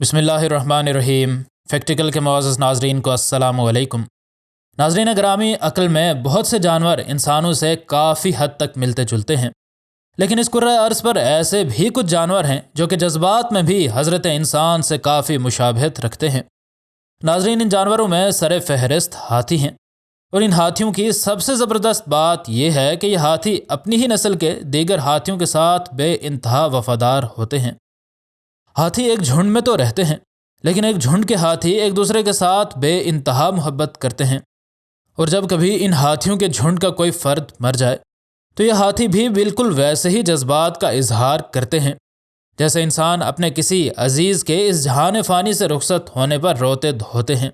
बिस्मिल्लाहिर्रहमानिर्रहीम। फैक्टिकल के मुअज़्ज़ज़ नाज़रीन को अस्सलामु अलैकुम। नाज़रीन ग्रामी, अक्ल में बहुत से जानवर इंसानों से काफ़ी हद तक मिलते जुलते हैं, लेकिन इस कुर्रे अर्ज़ पर ऐसे भी कुछ जानवर हैं जो कि जज्बात में भी हज़रत इंसान से काफ़ी मुशाबहत रखते हैं। नाज़रीन, इन जानवरों में सर फहरिस्त हाथी हैं, और इन हाथियों की सबसे ज़बरदस्त बात यह है कि ये हाथी अपनी ही नस्ल के दीगर हाथियों के साथ बेइंतहा वफ़ादार होते हैं। हाथी एक झुंड में तो रहते हैं, लेकिन एक झुंड के हाथी एक दूसरे के साथ बेइंतहा मोहब्बत करते हैं, और जब कभी इन हाथियों के झुंड का कोई फ़र्द मर जाए तो ये हाथी भी बिल्कुल वैसे ही जज्बात का इजहार करते हैं जैसे इंसान अपने किसी अजीज़ के इस जहान फ़ानी से रुखसत होने पर रोते धोते हैं।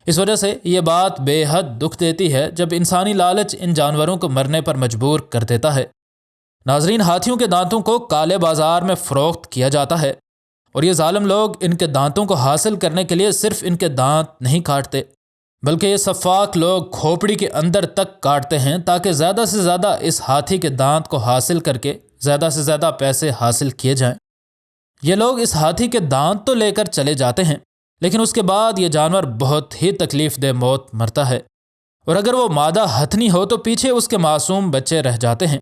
इस वजह से ये बात बेहद दुख देती है जब इंसानी लालच इन जानवरों को मरने पर मजबूर कर देता है। नाजरीन, हाथियों के दांतों को काले बाजार में फ़रोख्त किया जाता है, और ये जालिम लोग इनके दांतों को हासिल करने के लिए सिर्फ इनके दांत नहीं काटते, बल्कि ये सफ़ाक लोग खोपड़ी के अंदर तक काटते हैं ताकि ज़्यादा से ज़्यादा इस हाथी के दांत को हासिल करके ज़्यादा से ज़्यादा पैसे हासिल किए जाएं। ये लोग इस हाथी के दांत तो लेकर चले जाते हैं, लेकिन उसके बाद ये जानवर बहुत ही तकलीफ़ दे मौत मरता है, और अगर वो मादा हथनी हो तो पीछे उसके मासूम बच्चे रह जाते हैं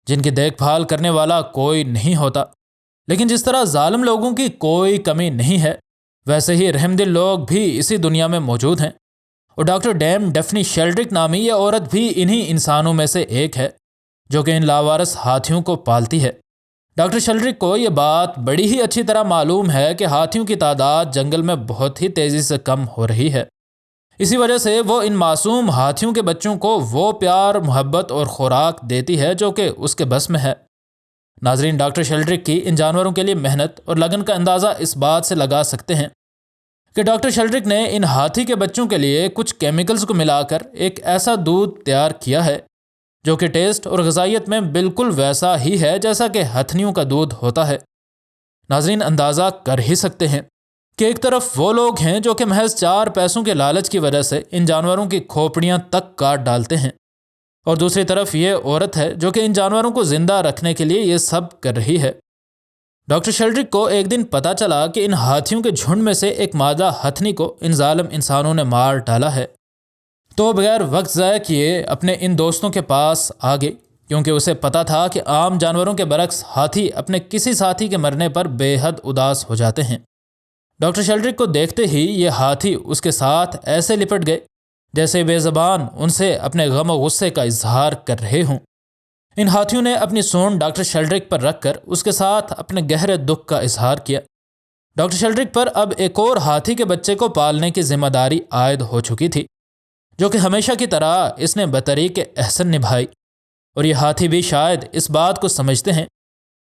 जिनकी देखभाल करने वाला कोई नहीं होता। लेकिन जिस तरह जालिम लोगों की कोई कमी नहीं है, वैसे ही रहमदिल लोग भी इसी दुनिया में मौजूद हैं, और डॉक्टर डैम डेफनी शेल्ड्रिक नामी ये औरत भी इन्हीं इंसानों में से एक है जो कि इन लावारस हाथियों को पालती है। डॉक्टर शेल्ड्रिक को ये बात बड़ी ही अच्छी तरह मालूम है कि हाथियों की तादाद जंगल में बहुत ही तेज़ी से कम हो रही है। इसी वजह से वो इन मासूम हाथियों के बच्चों को वो प्यार, मोहब्बत और खुराक देती है जो कि उसके बस में है। नाजरीन, डॉक्टर शेल्ड्रिक की इन जानवरों के लिए मेहनत और लगन का अंदाज़ा इस बात से लगा सकते हैं कि डॉक्टर शेल्ड्रिक ने इन हाथी के बच्चों के लिए कुछ केमिकल्स को मिलाकर एक ऐसा दूध तैयार किया है जो कि टेस्ट और ग़िज़ाइयत में बिल्कुल वैसा ही है जैसा कि हथनियों का दूध होता है। नाजरीन, अंदाज़ा कर ही सकते हैं कि एक तरफ वो लोग हैं जो कि महज 4 पैसों के लालच की वजह से इन जानवरों की खोपड़ियाँ तक काट डालते हैं, और दूसरी तरफ ये औरत है जो कि इन जानवरों को ज़िंदा रखने के लिए ये सब कर रही है। डॉक्टर शेल्ड्रिक को एक दिन पता चला कि इन हाथियों के झुंड में से एक मादा हथनी को इन जालिम इंसानों ने मार डाला है, तो बगैर वक्त ज़ाया किए अपने इन दोस्तों के पास आ गए, क्योंकि उसे पता था कि आम जानवरों के बरक्स हाथी अपने किसी साथी के मरने पर बेहद उदास हो जाते हैं। डॉक्टर शेल्ड्रिक को देखते ही ये हाथी उसके साथ ऐसे लिपट गए जैसे बेज़बान उनसे अपने गम और गुस्से का इजहार कर रहे हों। इन हाथियों ने अपनी सूंड डॉक्टर शेल्ड्रिक पर रखकर उसके साथ अपने गहरे दुख का इजहार किया। डॉक्टर शेल्ड्रिक पर अब एक और हाथी के बच्चे को पालने की जिम्मेदारी आयद हो चुकी थी, जो कि हमेशा की तरह इसने बतरीके एहसन निभाई, और ये हाथी भी शायद इस बात को समझते हैं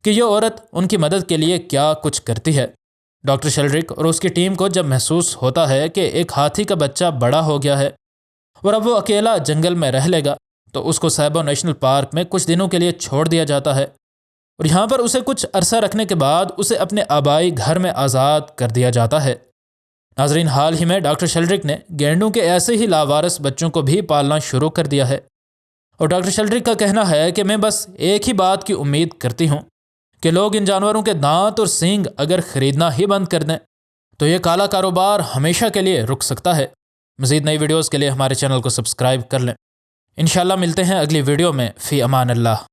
कि ये औरत उनकी मदद के लिए क्या कुछ करती है। डॉक्टर शेल्ड्रिक और उसकी टीम को जब महसूस होता है कि एक हाथी का बच्चा बड़ा हो गया है और अब वो अकेला जंगल में रह लेगा, तो उसको सैबो नेशनल पार्क में कुछ दिनों के लिए छोड़ दिया जाता है, और यहाँ पर उसे कुछ अरसा रखने के बाद उसे अपने आबाई घर में आज़ाद कर दिया जाता है। नाजरीन, हाल ही में डॉक्टर शेल्ड्रिक ने गैंडों के ऐसे ही लावारस बच्चों को भी पालना शुरू कर दिया है, और डॉक्टर शेल्ड्रिक का कहना है कि मैं बस एक ही बात की उम्मीद करती हूँ कि लोग इन जानवरों के दांत और सींग अगर ख़रीदना ही बंद कर दें तो ये काला कारोबार हमेशा के लिए रुक सकता है। मज़ीद नई वीडियोज़ के लिए हमारे चैनल को सब्सक्राइब कर लें। इंशाल्लाह मिलते हैं अगली वीडियो में। फ़ी अमान अल्लाह।